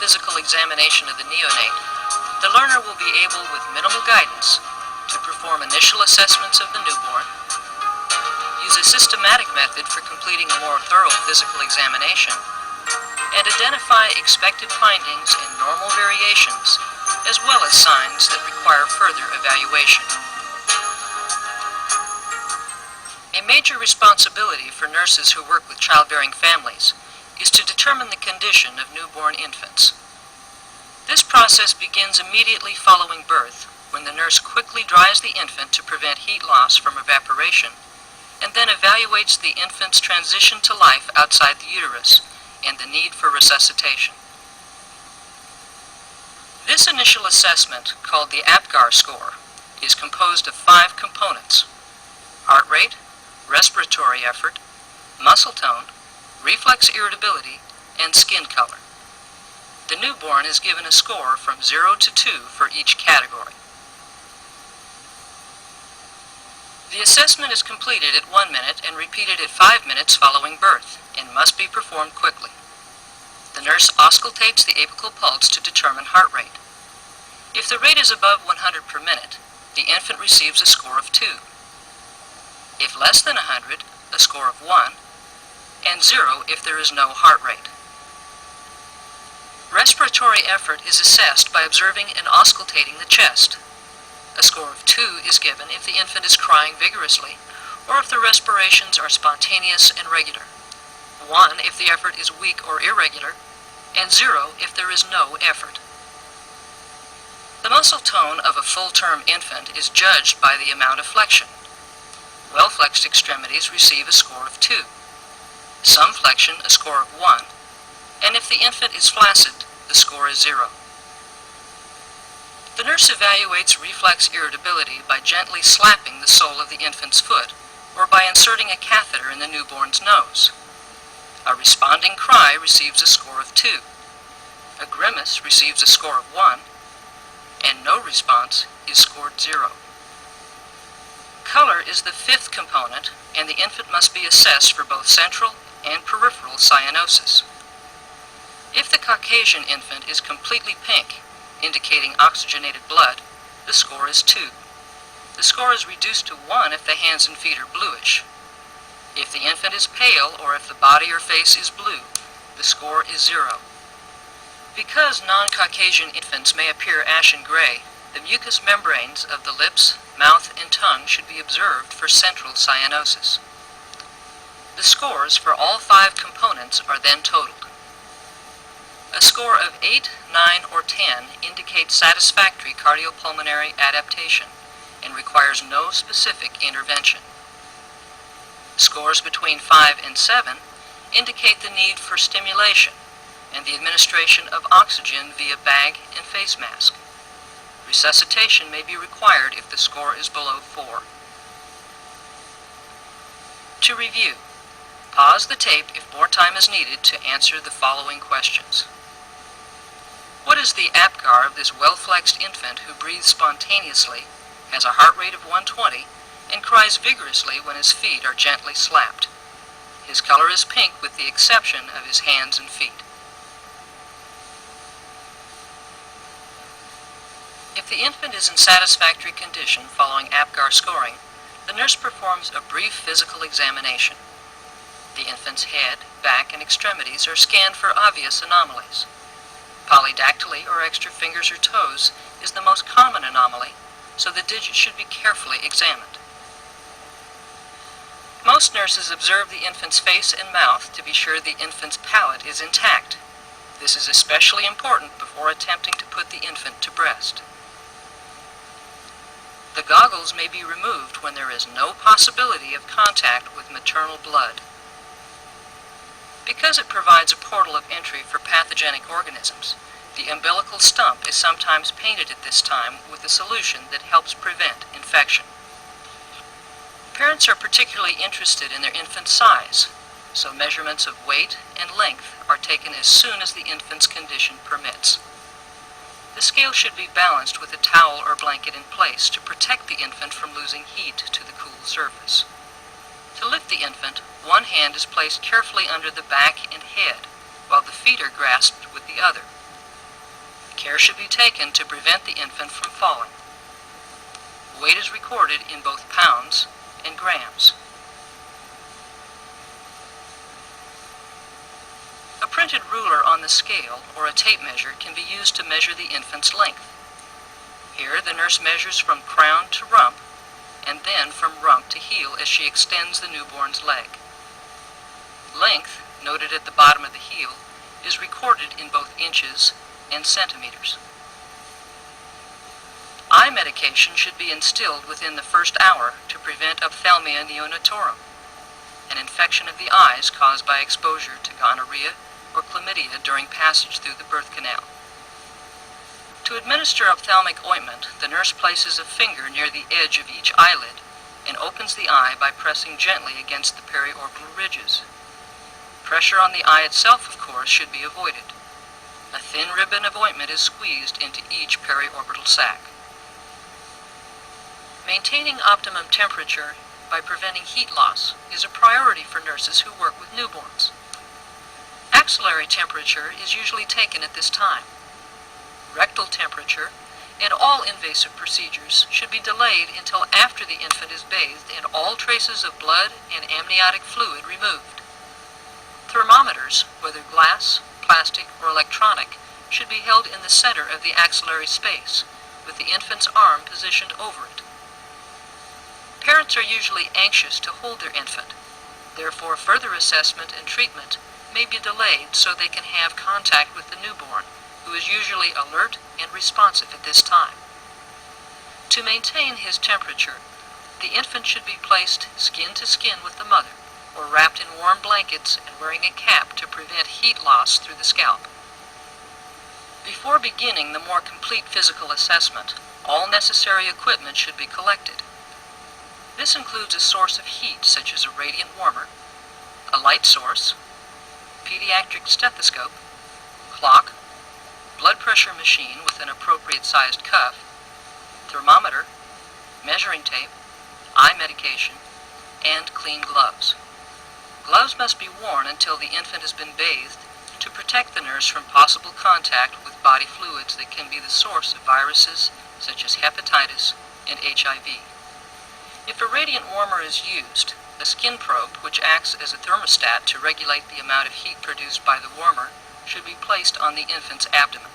physical examination of the neonate, the learner will be able, with minimal guidance, to perform initial assessments of the newborn, use a systematic method for completing a more thorough physical examination, and identify expected findings and normal variations, as well as signs that require further evaluation. A major responsibility for nurses who work with childbearing families is to determine the condition of newborn infants. This process begins immediately following birth, when the nurse quickly dries the infant to prevent heat loss from evaporation, and then evaluates the infant's transition to life outside the uterus and the need for resuscitation. This initial assessment, called the APGAR score, is composed of 5 components: heart rate, respiratory effort, muscle tone, reflex irritability, and skin color. The newborn is given a score from 0 to 2 for each category. The assessment is completed at 1 minute and repeated at 5 minutes following birth, and must be performed quickly. The nurse auscultates the apical pulse to determine heart rate. If the rate is above 100 per minute, the infant receives a score of 2. If less than 100, a score of 1, and 0 if there is no heart rate. Respiratory effort is assessed by observing and auscultating the chest. A score of 2 is given if the infant is crying vigorously, or if the respirations are spontaneous and regular. 1 if the effort is weak or irregular, and 0 if there is no effort. The muscle tone of a full-term infant is judged by the amount of flexion. Well-flexed extremities receive a score of 2. Some flexion, a score of 1, and if the infant is flaccid, the score is 0. The nurse evaluates reflex irritability by gently slapping the sole of the infant's foot, or by inserting a catheter in the newborn's nose. A responding cry receives a score of 2. A grimace receives a score of 1, and no response is scored 0. Color is the 5th component, and the infant must be assessed for both central and peripheral cyanosis. If the Caucasian infant is completely pink, indicating oxygenated blood, the score is 2. The score is reduced to 1 if the hands and feet are bluish. If the infant is pale or if the body or face is blue, the score is 0. Because non-Caucasian infants may appear ashen gray, the mucous membranes of the lips, mouth, and tongue should be observed for central cyanosis. The scores for all 5 components are then totaled. A score of 8, 9, or 10 indicates satisfactory cardiopulmonary adaptation and requires no specific intervention. Scores between 5 and 7 indicate the need for stimulation and the administration of oxygen via bag and face mask. Resuscitation may be required if the score is below 4. To review, pause the tape if more time is needed to answer the following questions. What is the APGAR of this well-flexed infant who breathes spontaneously, has a heart rate of 120, and cries vigorously when his feet are gently slapped? His color is pink with the exception of his hands and feet. If the infant is in satisfactory condition following APGAR scoring, the nurse performs a brief physical examination. The infant's head, back, and extremities are scanned for obvious anomalies. Polydactyly or extra fingers or toes is the most common anomaly, so the digit should be carefully examined. Most nurses observe the infant's face and mouth to be sure the infant's palate is intact. This is especially important before attempting to put the infant to breast. The goggles may be removed when there is no possibility of contact with maternal blood. Because it provides a portal of entry for pathogenic organisms, the umbilical stump is sometimes painted at this time with a solution that helps prevent infection. Parents are particularly interested in their infant's size, so measurements of weight and length are taken as soon as the infant's condition permits. The scale should be balanced with a towel or blanket in place to protect the infant from losing heat to the cool surface. To lift the infant, one hand is placed carefully under the back and head, while the feet are grasped with the other. Care should be taken to prevent the infant from falling. Weight is recorded in both pounds and grams. A printed ruler on the scale or a tape measure can be used to measure the infant's length. Here, the nurse measures from crown to rump, and then from rump to heel as she extends the newborn's leg. Length, noted at the bottom of the heel, is recorded in both inches and centimeters. Eye medication should be instilled within the first hour to prevent ophthalmia neonatorum, an infection of the eyes caused by exposure to gonorrhea or chlamydia during passage through the birth canal. To administer ophthalmic ointment, the nurse places a finger near the edge of each eyelid and opens the eye by pressing gently against the periorbital ridges. Pressure on the eye itself, of course, should be avoided. A thin ribbon of ointment is squeezed into each periorbital sac. Maintaining optimum temperature by preventing heat loss is a priority for nurses who work with newborns. Axillary temperature is usually taken at this time. Rectal temperature and all invasive procedures should be delayed until after the infant is bathed and all traces of blood and amniotic fluid removed. Thermometers, whether glass, plastic, or electronic, should be held in the center of the axillary space, with the infant's arm positioned over it. Parents are usually anxious to hold their infant. Therefore, further assessment and treatment may be delayed so they can have contact with the newborn, who is usually alert and responsive at this time. To maintain his temperature, the infant should be placed skin to skin with the mother, or wrapped in warm blankets and wearing a cap to prevent heat loss through the scalp. Before beginning the more complete physical assessment, all necessary equipment should be collected. This includes a source of heat such as a radiant warmer, a light source, pediatric stethoscope, clock, blood pressure machine with an appropriate sized cuff, thermometer, measuring tape, eye medication, and clean gloves. Gloves must be worn until the infant has been bathed to protect the nurse from possible contact with body fluids that can be the source of viruses such as hepatitis and HIV. If a radiant warmer is used, a skin probe, which acts as a thermostat to regulate the amount of heat produced by the warmer, should be placed on the infant's abdomen.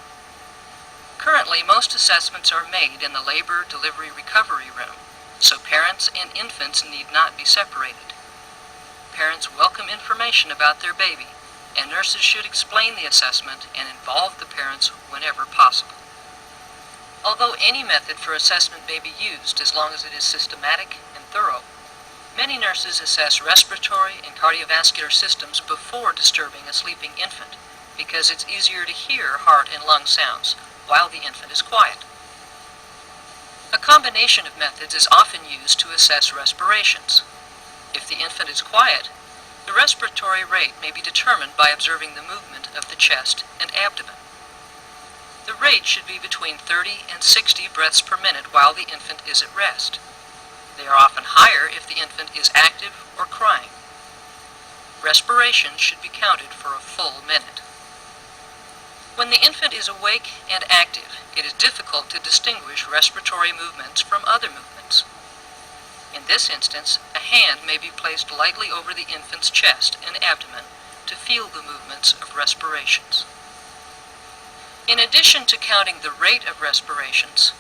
Currently, most assessments are made in the labor, delivery, recovery room, so parents and infants need not be separated. Parents welcome information about their baby, and nurses should explain the assessment and involve the parents whenever possible. Although any method for assessment may be used as long as it is systematic and thorough, many nurses assess respiratory and cardiovascular systems before disturbing a sleeping infant, because it's easier to hear heart and lung sounds while the infant is quiet. A combination of methods is often used to assess respirations. If the infant is quiet, the respiratory rate may be determined by observing the movement of the chest and abdomen. The rate should be between 30 and 60 breaths per minute while the infant is at rest. They are often higher if the infant is active or crying. Respiration should be counted for a full minute. When the infant is awake and active, it is difficult to distinguish respiratory movements from other movements. In this instance, a hand may be placed lightly over the infant's chest and abdomen to feel the movements of respirations. In addition to counting the rate of respirations,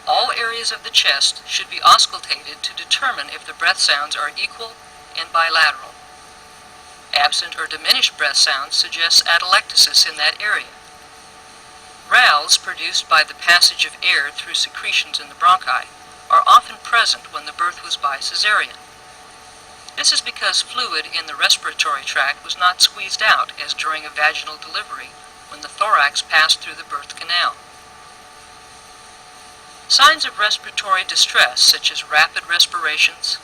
all areas of the chest should be auscultated to determine if the breath sounds are equal and bilateral. Absent or diminished breath sounds suggests atelectasis in that area. Rales produced by the passage of air through secretions in the bronchi are often present when the birth was by cesarean. This is because fluid in the respiratory tract was not squeezed out as during a vaginal delivery when the thorax passed through the birth canal. Signs of respiratory distress such as rapid respirations,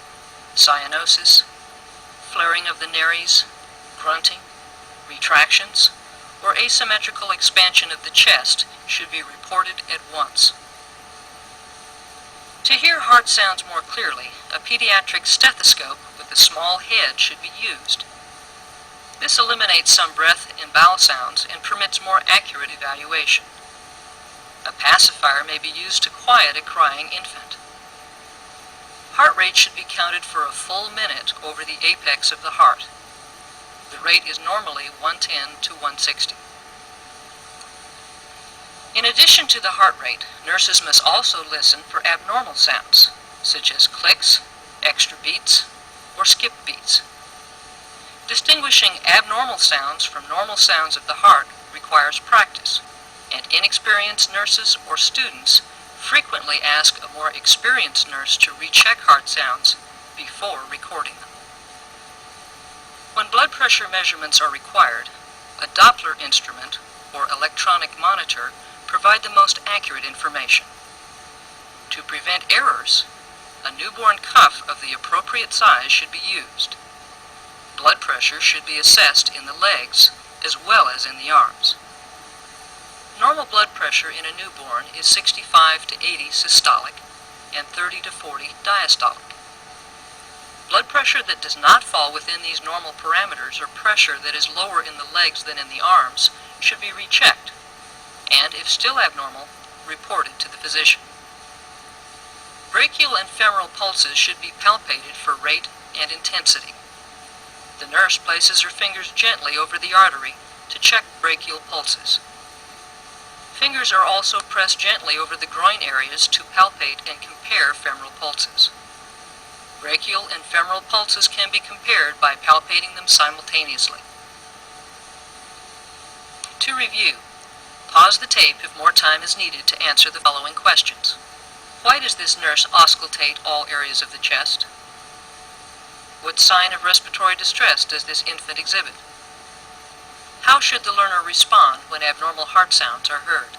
cyanosis, flaring of the nares, grunting, retractions, or asymmetrical expansion of the chest should be reported at once. To hear heart sounds more clearly, a pediatric stethoscope with a small head should be used. This eliminates some breath and bowel sounds and permits more accurate evaluation. A pacifier may be used to quiet a crying infant. Heart rate should be counted for a full minute over the apex of the heart. The rate is normally 110 to 160. In addition to the heart rate, nurses must also listen for abnormal sounds, such as clicks, extra beats, or skip beats. Distinguishing abnormal sounds from normal sounds of the heart requires practice, and inexperienced nurses or students frequently ask a more experienced nurse to recheck heart sounds before recording them. When blood pressure measurements are required, a Doppler instrument or electronic monitor provide the most accurate information. To prevent errors, a newborn cuff of the appropriate size should be used. Blood pressure should be assessed in the legs as well as in the arms. Normal blood pressure in a newborn is 65 to 80 systolic and 30 to 40 diastolic. Blood pressure that does not fall within these normal parameters or pressure that is lower in the legs than in the arms should be rechecked, and if still abnormal, reported to the physician. Brachial and femoral pulses should be palpated for rate and intensity. The nurse places her fingers gently over the artery to check brachial pulses. Fingers are also pressed gently over the groin areas to palpate and compare femoral pulses. Brachial and femoral pulses can be compared by palpating them simultaneously. To review, pause the tape if more time is needed to answer the following questions. Why does this nurse auscultate all areas of the chest? What sign of respiratory distress does this infant exhibit? How should the learner respond when abnormal heart sounds are heard?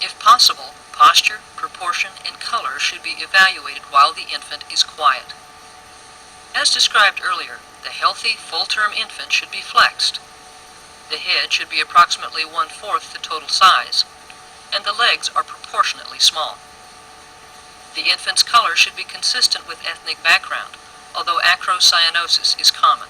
If possible, posture, proportion, and color should be evaluated while the infant is quiet. As described earlier, the healthy, full-term infant should be flexed. The head should be approximately 1/4 the total size, and the legs are proportionately small. The infant's color should be consistent with ethnic background, although acrocyanosis is common.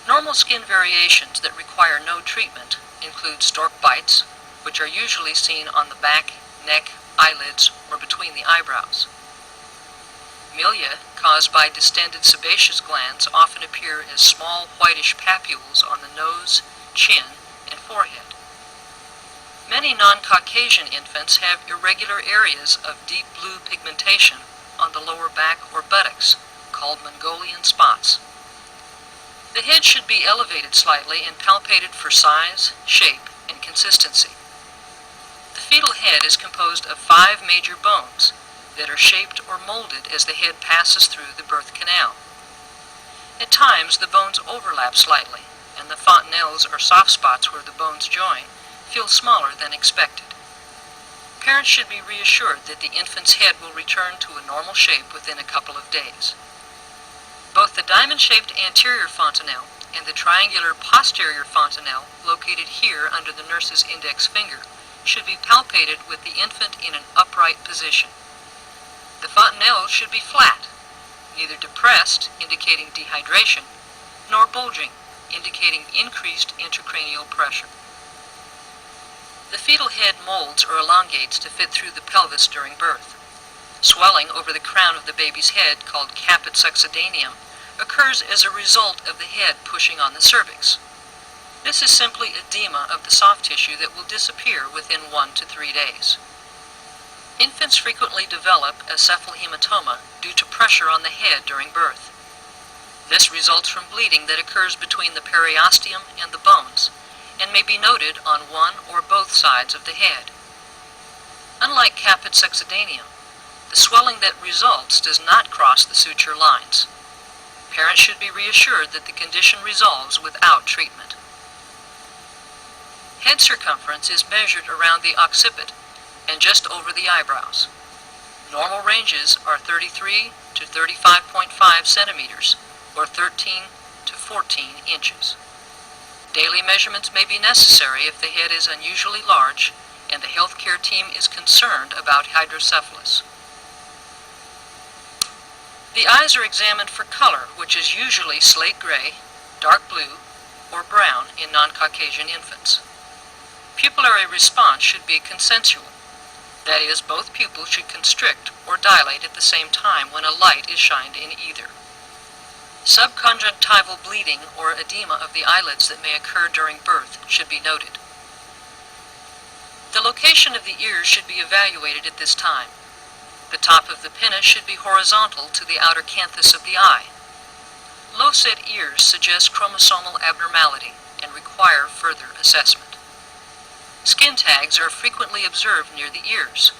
Normal skin variations that require no treatment include stork bites, which are usually seen on the back, neck, eyelids, or between the eyebrows. Milia, caused by distended sebaceous glands, often appear as small whitish papules on the nose, chin, and forehead. Many non-Caucasian infants have irregular areas of deep blue pigmentation on the lower back or buttocks, called Mongolian spots. The head should be elevated slightly and palpated for size, shape, and consistency. The fetal head is composed of 5 major bones that are shaped or molded as the head passes through the birth canal. At times, the bones overlap slightly, and the fontanelles or soft spots where the bones join feel smaller than expected. Parents should be reassured that the infant's head will return to a normal shape within a couple of days. Both the diamond-shaped anterior fontanelle and the triangular posterior fontanelle, located here under the nurse's index finger, should be palpated with the infant in an upright position. The fontanelle should be flat, neither depressed, indicating dehydration, nor bulging, indicating increased intracranial pressure. The fetal head molds or elongates to fit through the pelvis during birth. Swelling over the crown of the baby's head, called caput succedaneum, occurs as a result of the head pushing on the cervix. This is simply edema of the soft tissue that will disappear within 1 to 3 days. Infants frequently develop a cephalhematoma due to pressure on the head during birth. This results from bleeding that occurs between the periosteum and the bones, and may be noted on one or both sides of the head. Unlike caput succedaneum, the swelling that results does not cross the suture lines. Parents should be reassured that the condition resolves without treatment. Head circumference is measured around the occiput and just over the eyebrows. Normal ranges are 33 to 35.5 centimeters, or 13 to 14 inches. Daily measurements may be necessary if the head is unusually large and the healthcare team is concerned about hydrocephalus. The eyes are examined for color, which is usually slate gray, dark blue, or brown in non-Caucasian infants. Pupillary response should be consensual. That is, both pupils should constrict or dilate at the same time when a light is shined in either. Subconjunctival bleeding or edema of the eyelids that may occur during birth should be noted. The location of the ears should be evaluated at this time. The top of the pinna should be horizontal to the outer canthus of the eye. Low-set ears suggest chromosomal abnormality and require further assessment. Skin tags are frequently observed near the ears.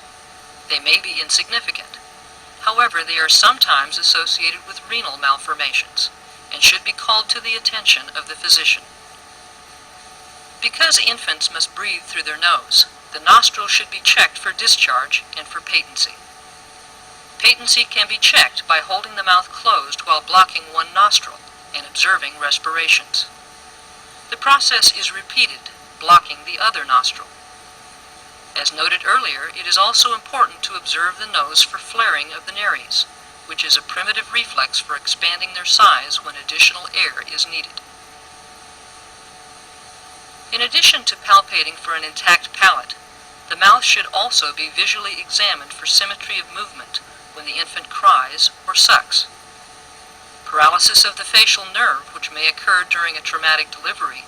They may be insignificant. However, they are sometimes associated with renal malformations and should be called to the attention of the physician. Because infants must breathe through their nose, the nostrils should be checked for discharge and for patency. Patency can be checked by holding the mouth closed while blocking one nostril and observing respirations. The process is repeated, blocking the other nostril. As noted earlier, it is also important to observe the nose for flaring of the nares, which is a primitive reflex for expanding their size when additional air is needed. In addition to palpating for an intact palate, the mouth should also be visually examined for symmetry of movement when the infant cries or sucks. Paralysis of the facial nerve, which may occur during a traumatic delivery,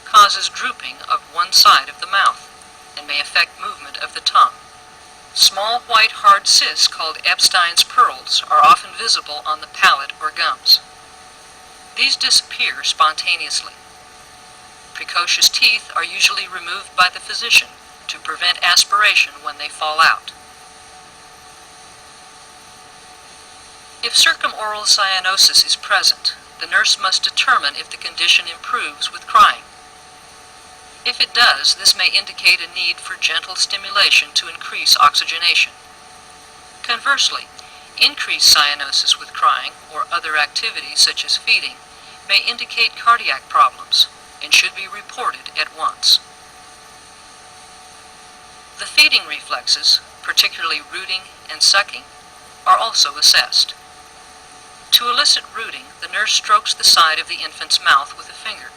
causes drooping of one side of the mouth and may affect movement of the tongue. Small white hard cysts called Epstein's pearls are often visible on the palate or gums. These disappear spontaneously. Precocious teeth are usually removed by the physician to prevent aspiration when they fall out. If circumoral cyanosis is present, the nurse must determine if the condition improves with crying. If it does, this may indicate a need for gentle stimulation to increase oxygenation. Conversely, increased cyanosis with crying or other activities such as feeding may indicate cardiac problems and should be reported at once. The feeding reflexes, particularly rooting and sucking, are also assessed. To elicit rooting, the nurse strokes the side of the infant's mouth with a finger,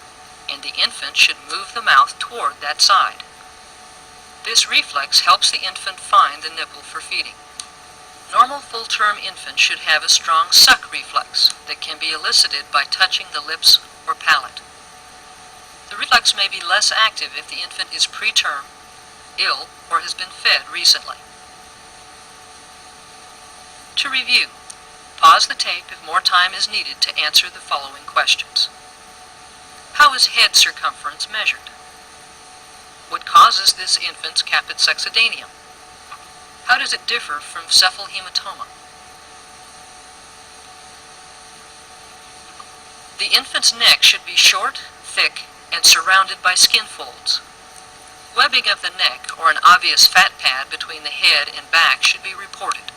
and the infant should move the mouth toward that side. This reflex helps the infant find the nipple for feeding. Normal full-term infants should have a strong suck reflex that can be elicited by touching the lips or palate. The reflex may be less active if the infant is preterm, ill, or has been fed recently. To review, pause the tape if more time is needed to answer the following questions. How is head circumference measured? What causes this infant's caput succedaneum? How does it differ from cephalhematoma? The infant's neck should be short, thick, and surrounded by skin folds. Webbing of the neck or an obvious fat pad between the head and back should be reported.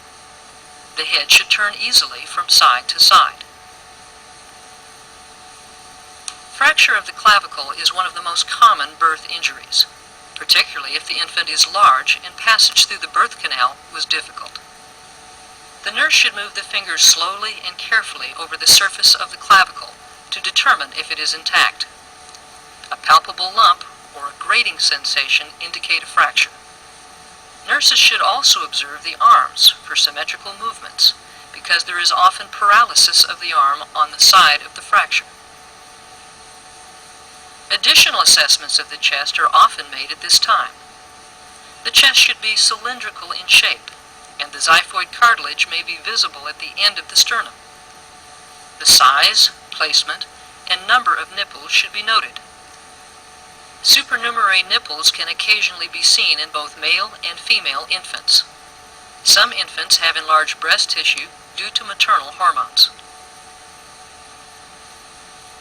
The head should turn easily from side to side. Fracture of the clavicle is one of the most common birth injuries, particularly if the infant is large and passage through the birth canal was difficult. The nurse should move the fingers slowly and carefully over the surface of the clavicle to determine if it is intact. A palpable lump or a grating sensation indicate a fracture. Nurses should also observe the arms for symmetrical movements, because there is often paralysis of the arm on the side of the fracture. Additional assessments of the chest are often made at this time. The chest should be cylindrical in shape, and the xiphoid cartilage may be visible at the end of the sternum. The size, placement, and number of nipples should be noted. Supernumerary nipples can occasionally be seen in both male and female infants. Some infants have enlarged breast tissue due to maternal hormones.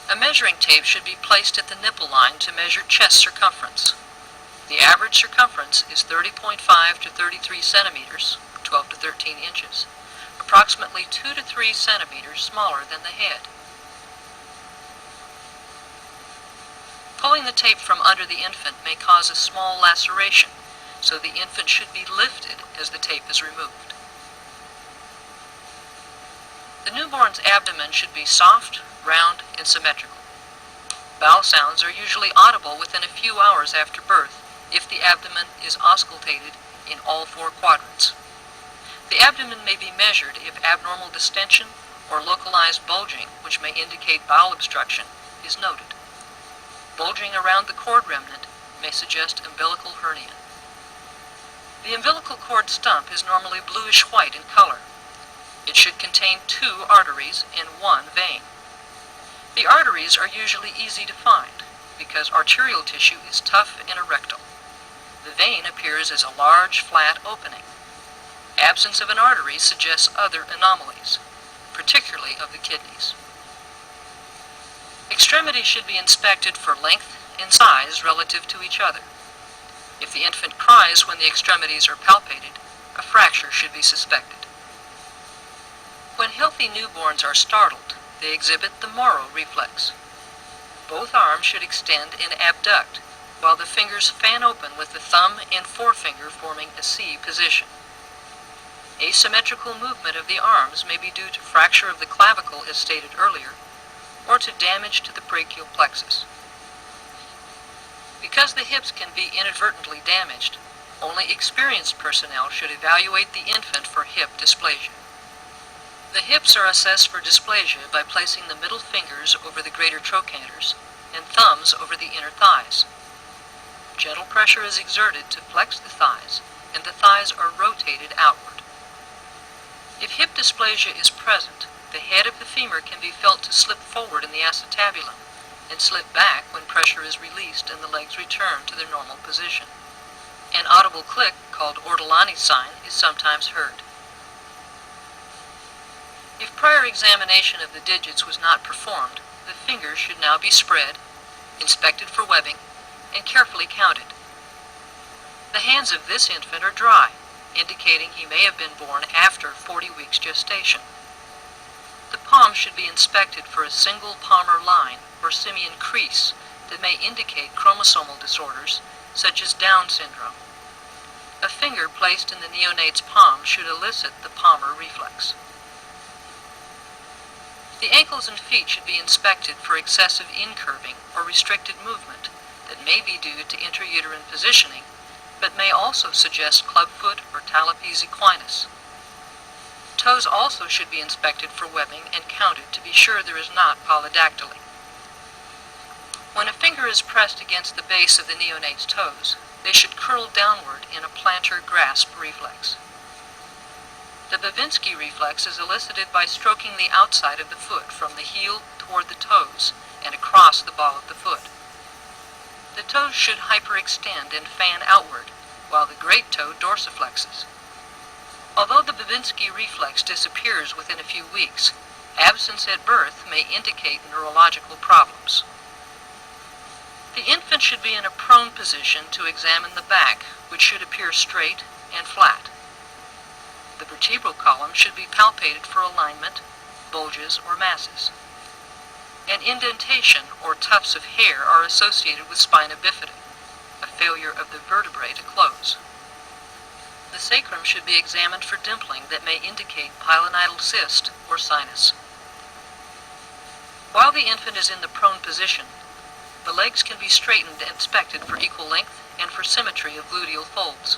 A measuring tape should be placed at the nipple line to measure chest circumference. The average circumference is 30.5 to 33 centimeters, 12 to 13 inches, approximately 2 to 3 centimeters smaller than the head. Pulling the tape from under the infant may cause a small laceration, so the infant should be lifted as the tape is removed. The newborn's abdomen should be soft, round, and symmetrical. Bowel sounds are usually audible within a few hours after birth if the abdomen is auscultated in all four quadrants. The abdomen may be measured if abnormal distension or localized bulging, which may indicate bowel obstruction, is noted. Bulging around the cord remnant may suggest umbilical hernia. The umbilical cord stump is normally bluish-white in color. It should contain 2 arteries and 1 vein. The arteries are usually easy to find because arterial tissue is tough and erectile. The vein appears as a large, flat opening. Absence of an artery suggests other anomalies, particularly of the kidneys. Extremities should be inspected for length and size relative to each other. If the infant cries when the extremities are palpated, a fracture should be suspected. When healthy newborns are startled, they exhibit the Moro reflex. Both arms should extend and abduct, while the fingers fan open with the thumb and forefinger forming a C position. Asymmetrical movement of the arms may be due to fracture of the clavicle, as stated earlier, or to damage to the brachial plexus. Because the hips can be inadvertently damaged, only experienced personnel should evaluate the infant for hip dysplasia. The hips are assessed for dysplasia by placing the middle fingers over the greater trochanters and thumbs over the inner thighs. Gentle pressure is exerted to flex the thighs, and the thighs are rotated outward. If hip dysplasia is present, the head of the femur can be felt to slip forward in the acetabulum and slip back when pressure is released and the legs return to their normal position. An audible click, called Ortolani's sign, is sometimes heard. If prior examination of the digits was not performed, the fingers should now be spread, inspected for webbing, and carefully counted. The hands of this infant are dry, indicating he may have been born after 40 weeks gestation. The palm should be inspected for a single palmar line or simian crease that may indicate chromosomal disorders such as Down syndrome. A finger placed in the neonate's palm should elicit the palmar reflex. The ankles and feet should be inspected for excessive incurving or restricted movement that may be due to intrauterine positioning, but may also suggest clubfoot or talipes equinus. Toes also should be inspected for webbing and counted to be sure there is not polydactyly. When a finger is pressed against the base of the neonate's toes, they should curl downward in a plantar grasp reflex. The Babinski reflex is elicited by stroking the outside of the foot from the heel toward the toes and across the ball of the foot. The toes should hyperextend and fan outward, while the great toe dorsiflexes. Although the Babinski reflex disappears within a few weeks, absence at birth may indicate neurological problems. The infant should be in a prone position to examine the back, which should appear straight and flat. The vertebral column should be palpated for alignment, bulges, or masses. An indentation or tufts of hair are associated with spina bifida, a failure of the vertebrae to close. The sacrum should be examined for dimpling that may indicate pilonidal cyst or sinus. While the infant is in the prone position, the legs can be straightened and inspected for equal length and for symmetry of gluteal folds.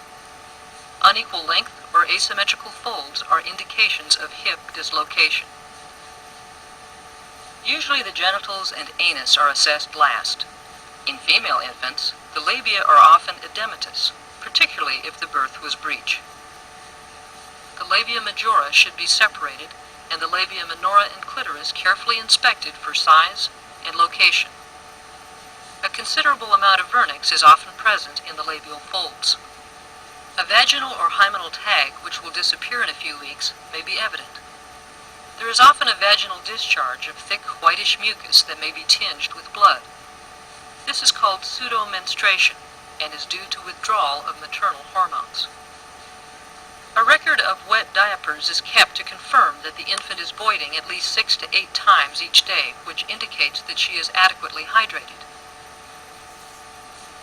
Unequal length or asymmetrical folds are indications of hip dislocation. Usually the genitals and anus are assessed last. In female infants, the labia are often edematous, particularly if the birth was breech. The labia majora should be separated and the labia minora and clitoris carefully inspected for size and location. A considerable amount of vernix is often present in the labial folds. A vaginal or hymenal tag, which will disappear in a few weeks, may be evident. There is often a vaginal discharge of thick whitish mucus that may be tinged with blood. This is called pseudomenstruation and is due to withdrawal of maternal hormones. A record of wet diapers is kept to confirm that the infant is voiding at least 6 to 8 times each day, which indicates that she is adequately hydrated.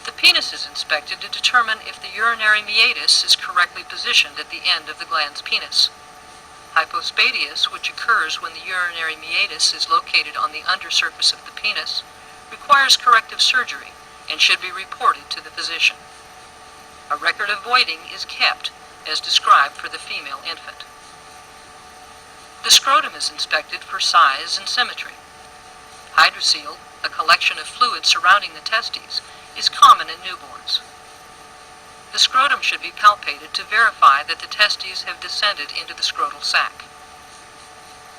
The penis is inspected to determine if the urinary meatus is correctly positioned at the end of the glans penis. Hypospadias, which occurs when the urinary meatus is located on the undersurface of the penis, requires corrective surgery and should be reported to the physician. A record of voiding is kept, as described for the female infant. The scrotum is inspected for size and symmetry. Hydrocele, a collection of fluid surrounding the testes, is common in newborns. The scrotum should be palpated to verify that the testes have descended into the scrotal sac.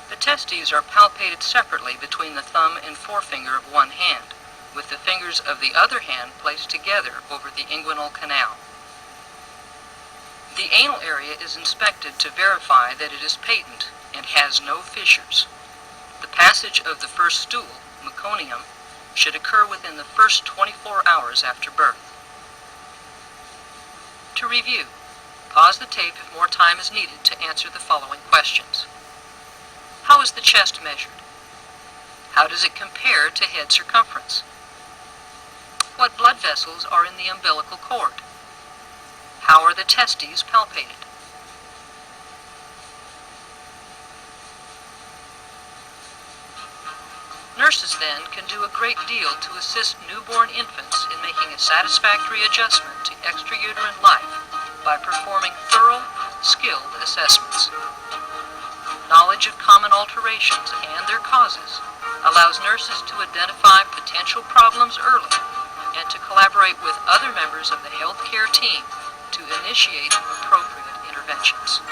The testes are palpated separately between the thumb and forefinger of one hand, with the fingers of the other hand placed together over the inguinal canal. The anal area is inspected to verify that it is patent and has no fissures. The passage of the first stool, meconium, should occur within the first 24 hours after birth. To review, pause the tape if more time is needed to answer the following questions. How is the chest measured? How does it compare to head circumference? What blood vessels are in the umbilical cord? How are the testes palpated? Nurses then can do a great deal to assist newborn infants in making a satisfactory adjustment to extrauterine life by performing thorough, skilled assessments. Knowledge of common alterations and their causes allows nurses to identify potential problems early and to collaborate with other members of the healthcare team to initiate appropriate interventions.